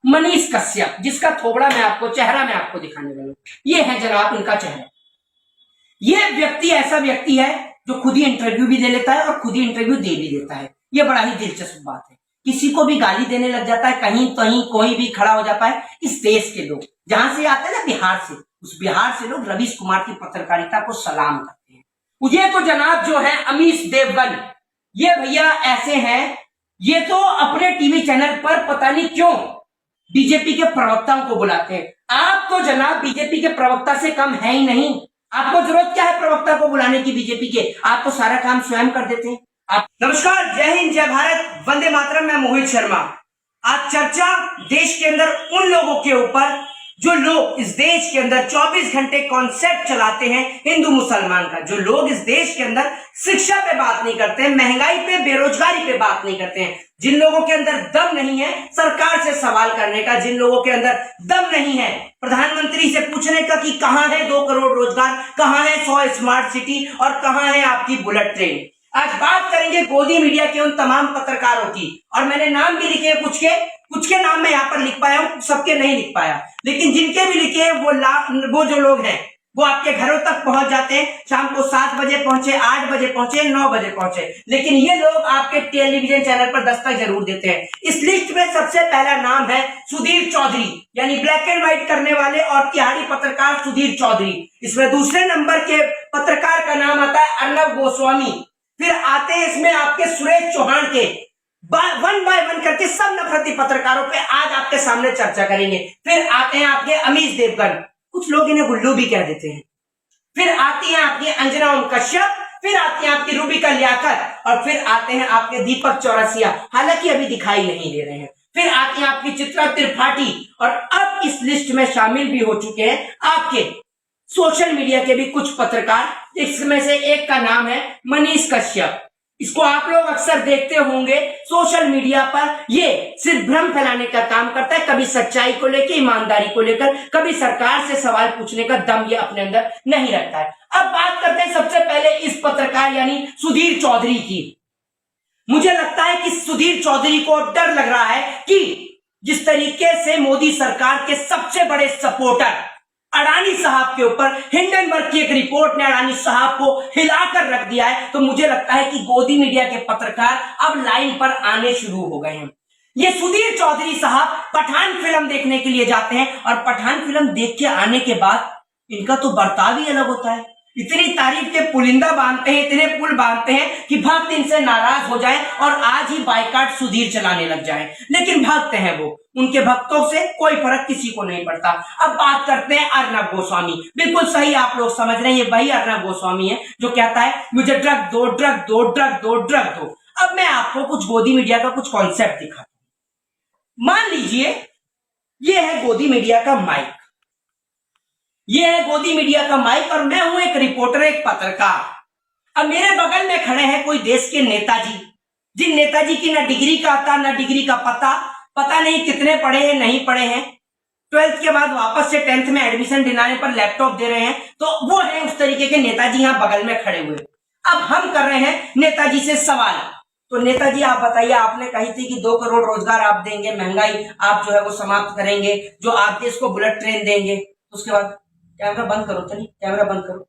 मनीष कश्यप, जिसका थोबड़ा मैं आपको, चेहरा मैं आपको दिखाने वाला हूं। ये है जनाब इनका चेहरा। ये व्यक्ति ऐसा व्यक्ति है जो खुद ही इंटरव्यू भी दे लेता है और खुद ही इंटरव्यू दे भी देता है। ये बड़ा ही दिलचस्प बात है। किसी को भी गाली देने लग जाता है, कहीं कहीं कोई भी खड़ा हो जाता है। इस देश के लोग जहां से आते हैं ना, बिहार से, उस बिहार से लोग रवीश कुमार की पत्रकारिता को सलाम करते हैं। ये तो जनाब जो है अमीश देवगन, ये भैया ऐसे हैं, ये तो अपने टीवी चैनल पर पता नहीं क्यों बीजेपी के प्रवक्ताओं को बुलाते हैं। आप तो जनाब बीजेपी के प्रवक्ता से कम है ही नहीं। आपको जरूरत क्या है प्रवक्ता को बुलाने की बीजेपी के? आप तो सारा काम स्वयं कर देते हैं। आप नमस्कार, जय हिंद, जय भारत, वंदे मातरम। मैं मोहित शर्मा। आज चर्चा देश के अंदर उन लोगों के ऊपर जो लोग इस देश के अंदर 24 घंटे कॉन्सेप्ट चलाते हैं हिंदू मुसलमान का, जो लोग इस देश के अंदर शिक्षा पे बात नहीं करते हैं, महंगाई पे, बेरोजगारी पे बात नहीं करते हैं, जिन लोगों के अंदर दम नहीं है सरकार से सवाल करने का, जिन लोगों के अंदर दम नहीं है प्रधानमंत्री से पूछने का कि कहां है 2 करोड़ रोजगार, कहां है 100 स्मार्ट सिटी और कहां है आपकी बुलेट ट्रेन। आज बात करेंगे गोदी मीडिया के उन तमाम पत्रकारों की, और मैंने नाम भी लिखे हैं, कुछ के नाम मैं यहाँ पर लिख पाया हूं, सबके नहीं लिख पाया, लेकिन जिनके भी लिखे हैं वो जो लोग हैं वो आपके घरों तक पहुंच जाते हैं। शाम को 7 बजे पहुंचे, 8 बजे पहुंचे, 9 बजे पहुंचे, लेकिन ये लोग आपके टेलीविजन चैनल पर दस्तक जरूर देते हैं। इस लिस्ट में सबसे पहला नाम है सुधीर चौधरी, यानी ब्लैक एंड व्हाइट करने वाले और तिहाड़ी पत्रकार सुधीर चौधरी। इसमें दूसरे नंबर के पत्रकार का नाम आता है अर्नब गोस्वामी। फिर आते हैं इसमें आपके सुरेश चौहान के। वन बाय वन करके सब नफरती पत्रकारों पे आज आपके सामने चर्चा करेंगे। फिर आते हैं आपके अमीश देवगन, कुछ लोग इन्हें गुल्लू भी कह देते हैं। फिर आती है आपकी अंजना ओम कश्यप, फिर आती है आपकी रूबिका लियाकत, और फिर आते हैं आपके दीपक चौरसिया, हालांकि अभी दिखाई नहीं दे रहे हैं। फिर आती है आपकी चित्रा त्रिपाठी, और अब इस लिस्ट में शामिल भी हो चुके हैं आपके सोशल मीडिया के भी कुछ पत्रकार। इसमें से एक का नाम है मनीष कश्यप। इसको आप लोग अक्सर देखते होंगे सोशल मीडिया पर। ये सिर्फ भ्रम फैलाने का काम करता है, कभी सच्चाई को लेकर, ईमानदारी को लेकर, कभी सरकार से सवाल पूछने का दम ये अपने अंदर नहीं रखता है। अब बात करते हैं सबसे पहले इस पत्रकार यानी सुधीर चौधरी की। मुझे लगता है कि सुधीर चौधरी को डर लग रहा है कि जिस तरीके से मोदी सरकार के सबसे बड़े सपोर्टर अडानी साहब के ऊपर हिंडनबर्ग की एक रिपोर्ट ने अडानी साहब को हिलाकर रख दिया है, तो मुझे लगता है कि गोदी मीडिया के पत्रकार अब लाइन पर आने शुरू हो गए हैं। ये सुधीर चौधरी साहब पठान फिल्म देखने के लिए जाते हैं, और पठान फिल्म देख के आने के बाद इनका तो बर्ताव ही अलग होता है। इतनी तारीफ के पुलिंदा बांधते हैं, इतने पुल बांधते हैं कि भक्त इनसे नाराज हो जाएं और आज ही बाइकाट सुधीर चलाने लग जाएं। लेकिन भक्त हैं वो, उनके भक्तों से कोई फर्क किसी को नहीं पड़ता। अब बात करते हैं अर्नब गोस्वामी। बिल्कुल सही आप लोग समझ रहे हैं, ये वही अर्नब गोस्वामी है जो कहता है मुझे ड्रग दो, ड्रग दो, ड्रग दो, ड्रग दो। अब मैं आपको कुछ गोदी मीडिया का कुछ कॉन्सेप्ट दिखाता हूं। मान लीजिए ये है गोदी मीडिया का माइक, ये है गोदी मीडिया का माइक, और मैं हूं एक रिपोर्टर, एक पत्रकार। अब मेरे बगल में खड़े हैं कोई देश के नेताजी, जिन नेताजी की ना डिग्री का आता, ना डिग्री का पता नहीं कितने पढ़े हैं, नहीं पढ़े हैं, 12th के बाद वापस से 10th में एडमिशन दिलाने पर लैपटॉप दे रहे हैं, तो वो है उस तरीके के नेताजी यहां बगल में खड़े हुए। अब हम कर रहे हैं नेताजी से सवाल। तो नेताजी आप बताइए, आपने कही थी कि 2 करोड़ रोजगार आप देंगे, महंगाई आप जो है वो समाप्त करेंगे, जो आप देश को बुलेट ट्रेन देंगे, उसके बाद कैमरा बंद करो, चलिए कैमरा बंद करो,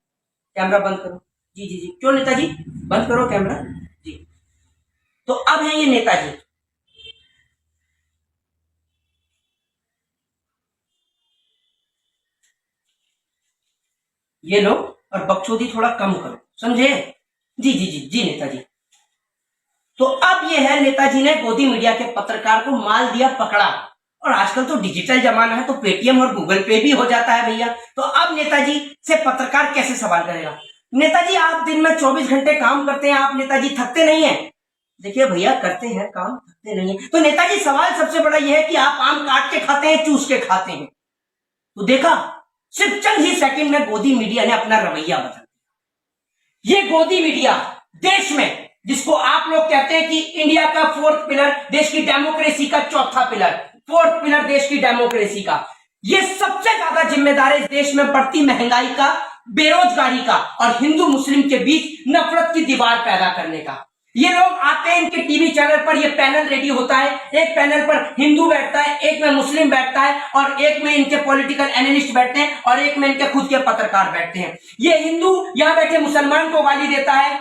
कैमरा बंद करो। जी जी जी, क्यों नेताजी बंद करो कैमरा जी। तो अब है ये नेताजी। ये लो, और बकचोदी थोड़ा कम करो, समझे? जी जी जी जी नेताजी। तो अब ये है नेताजी ने गोदी मीडिया के पत्रकार को माल दिया पकड़ा, और आजकल तो डिजिटल जमाना है, तो पेटीएम और गूगल पे भी हो जाता है भैया। तो अब नेताजी से पत्रकार कैसे सवाल करेगा? नेताजी आप दिन में 24 घंटे काम करते हैं, आप नेताजी थकते नहीं है? देखिए भैया, करते हैं काम, थकते नहीं है। तो नेताजी सवाल सबसे बड़ा यह है कि आप आम काट के खाते हैं, चूस के खाते हैं? तो देखा, सिर्फ चंद ही सेकंड में गोदी मीडिया ने अपना रवैया बदल दिया। ये गोदी मीडिया देश में, जिसको आप लोग कहते हैं कि इंडिया का 4th पिलर, देश की डेमोक्रेसी का 4था पिलर, 4th पिलर देश की डेमोक्रेसी का, ये सबसे ज्यादा जिम्मेदार है इस देश में बढ़ती महंगाई का, बेरोजगारी का और हिंदू मुस्लिम के बीच नफरत की दीवार पैदा करने का। ये लोग आते हैं इनके टीवी चैनल पर, ये पैनल रेडी होता है, एक पैनल पर हिंदू बैठता है, एक में मुस्लिम बैठता है, और एक में इनके पॉलिटिकल एनालिस्ट बैठते हैं, और एक में इनके खुद के पत्रकार बैठते हैं। ये हिंदू यहां बैठे मुसलमान को गाली देता है,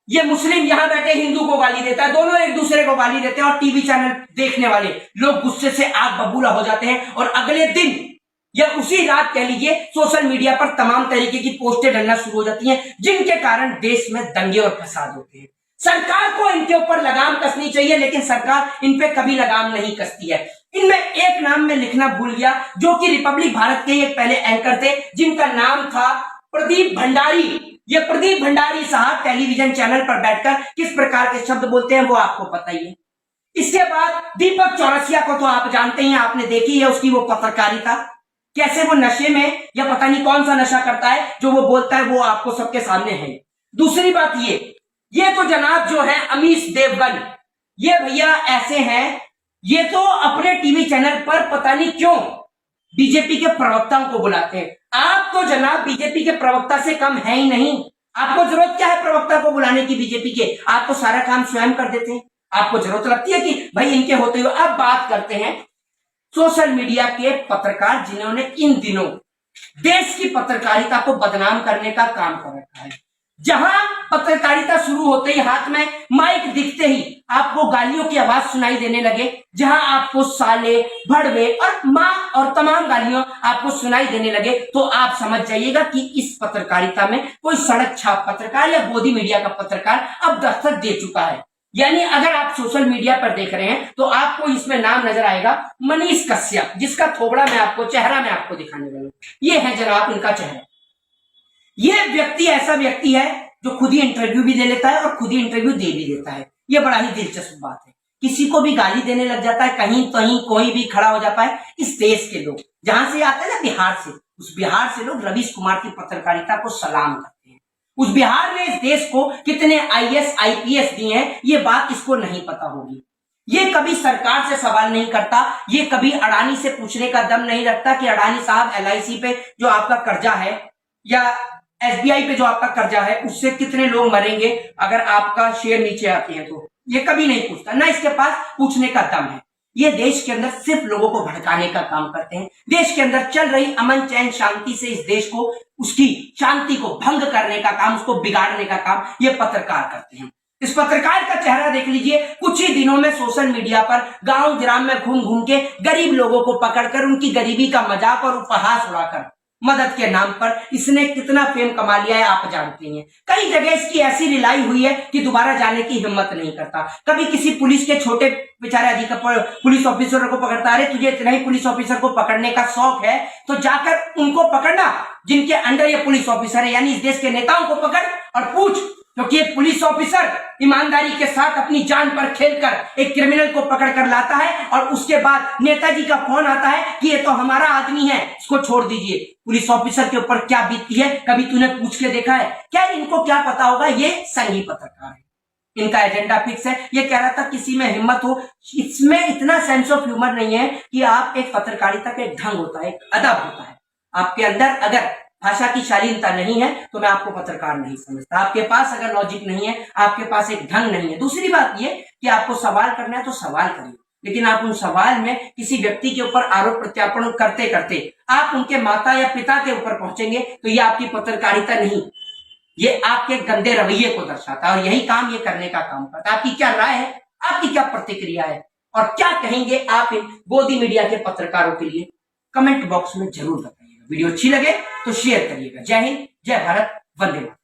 ये मुस्लिम यहां बैठे हिंदू को गाली देता है, दोनों एक दूसरे को गाली देते हैं, और टीवी चैनल देखने वाले लोग गुस्से से आग बबूला हो जाते हैं, और अगले दिन या उसी रात कह लीजिए सोशल मीडिया पर तमाम तरीके की पोस्टें डलना शुरू हो जाती हैं, जिनके कारण देश में दंगे और फसाद होते हैं। सरकार को इनके ऊपर लगाम कसनी चाहिए, लेकिन सरकार इन पे कभी लगाम नहीं कसती है। इनमें एक नाम में लिखना भूल गया, जो कि रिपब्लिक भारत के एक पहले एंकर थे, जिनका नाम था प्रदीप भंडारी। ये प्रदीप भंडारी साहब टेलीविजन चैनल पर बैठकर किस प्रकार के शब्द बोलते हैं वो आपको पता ही है। इसके बाद दीपक चौरसिया को तो आप जानते ही हैं, आपने देखी है उसकी वो पत्रकारिता, कैसे वो नशे में या पता नहीं कौन सा नशा करता है, जो वो बोलता है वो आपको सबके सामने है। दूसरी बात ये तो जनाब जो है अमीश देवगन, ये भैया ऐसे हैं, ये तो अपने टीवी चैनल पर पता नहीं क्यों बीजेपी के प्रवक्ताओं को बुलाते हैं। आप तो जनाब बीजेपी के प्रवक्ता से कम है ही नहीं, आपको जरूरत क्या है प्रवक्ता को बुलाने की बीजेपी के? आप तो सारा काम स्वयं कर देते हैं। आपको जरूरत लगती है कि भाई इनके होते हुए। अब बात करते हैं सोशल मीडिया के पत्रकार, जिन्होंने इन दिनों देश की पत्रकारिता को बदनाम करने का काम कर रखा है। जहां पत्रकारिता शुरू होते ही हाथ में माइक दिखते ही आपको गालियों की आवाज सुनाई देने लगे, जहां आपको साले, भड़वे और मां और तमाम गालियां आपको सुनाई देने लगे, तो आप समझ जाइएगा कि इस पत्रकारिता में कोई सड़क छाप पत्रकार या गोदी मीडिया का पत्रकार अब दस्तक दे चुका है। यानी अगर आप सोशल मीडिया पर देख रहे हैं तो आपको इसमें नाम नजर आएगा मनीष कश्यप, जिसका चेहरा मैं आपको दिखाने वाला हूं। ये है जनाब इनका चेहरा। ये व्यक्ति ऐसा व्यक्ति है जो खुद ही इंटरव्यू भी दे लेता है और खुद ही इंटरव्यू दे भी देता है। ये बड़ा ही दिलचस्प बात है। किसी को भी गाली देने लग जाता है, कहीं कोई भी खड़ा हो जाता है। इस देश के लोग जहां से आते हैं ना, बिहार से, उस बिहार से लोग रवीश कुमार की पत्रकारिता को सलाम करते हैं। उस बिहार ने इस देश को कितने आईएएस आईपीएस दिए हैं, ये बात इसको नहीं पता होगी। ये कभी सरकार से सवाल नहीं करता, ये कभी अडानी से पूछने का दम नहीं रखता कि अडानी साहब एलआईसी पे जो आपका कर्जा है या एसबीआई पे जो आपका कर्जा है उससे कितने लोग मरेंगे अगर आपका शेयर नीचे आते हैं, तो ये कभी नहीं पूछता, ना इसके पास पूछने का दम है। ये देश के अंदर सिर्फ लोगों को भड़काने का काम करते हैं। देश के अंदर चल रही अमन चैन शांति से इस देश को, उसकी शांति को भंग करने का काम, उसको बिगाड़ने का काम ये पत्रकार करते हैं। इस पत्रकार का चेहरा देख लीजिए। कुछ ही दिनों में सोशल मीडिया पर गांव ग्राम में घूम घूम के गरीब लोगों को पकड़कर उनकी गरीबी का मजाक और उपहास उड़ाकर मदद के नाम पर इसने कितना फेम कमा लिया है आप जानते हैं। कई जगह इसकी ऐसी रिलाई हुई है कि दोबारा जाने की हिम्मत नहीं करता। कभी किसी पुलिस के छोटे बेचारे अधिकारी पुलिस ऑफिसर को पकड़ता, अरे तुझे इतना ही पुलिस ऑफिसर को पकड़ने का शौक है तो जाकर उनको पकड़ना जिनके अंडर ये पुलिस ऑफिसर है, यानी इस देश के नेताओं को पकड़ और पूछ, क्योंकि एक पुलिस ऑफिसर ईमानदारी के साथ अपनी जान पर खेलकर एक क्रिमिनल को पकड़ कर लाता है और उसके बाद नेताजी का फोन आता है कि ये तो हमारा आदमी है, इसको छोड़ दीजिए। पुलिस ऑफिसर के ऊपर क्या बीतती है कभी तूने पूछ के देखा है क्या? इनको क्या पता होगा, ये संघी पत्रकार है, इनका एजेंडा फिक्स है। ये कह रहा था किसी में हिम्मत हो, इसमें इतना सेंस ऑफ ह्यूमर नहीं है कि आप एक पत्रकारिता का एक ढंग होता है, एक अदब होता है। आपके अंदर अगर भाषा की शालीनता नहीं है तो मैं आपको पत्रकार नहीं समझता। आपके पास अगर लॉजिक नहीं है, आपके पास एक ढंग नहीं है। दूसरी बात ये कि आपको सवाल करना है तो सवाल करिए, लेकिन आप उन सवाल में किसी व्यक्ति के ऊपर आरोप प्रत्यारोप करते करते आप उनके माता या पिता के ऊपर पहुंचेंगे तो ये आपकी पत्रकारिता नहीं, ये आपके गंदे रवैये को दर्शाता है और यही काम ये करने का काम करता है। आपकी क्या राय है, आपकी क्या प्रतिक्रिया है और क्या कहेंगे आप इन गोदी मीडिया के पत्रकारों के लिए, कमेंट बॉक्स में जरूर बताइएगा। वीडियो अच्छी लगे तो शेयर करिएगा। जय हिंद, जय भारत, वंदे मातरम।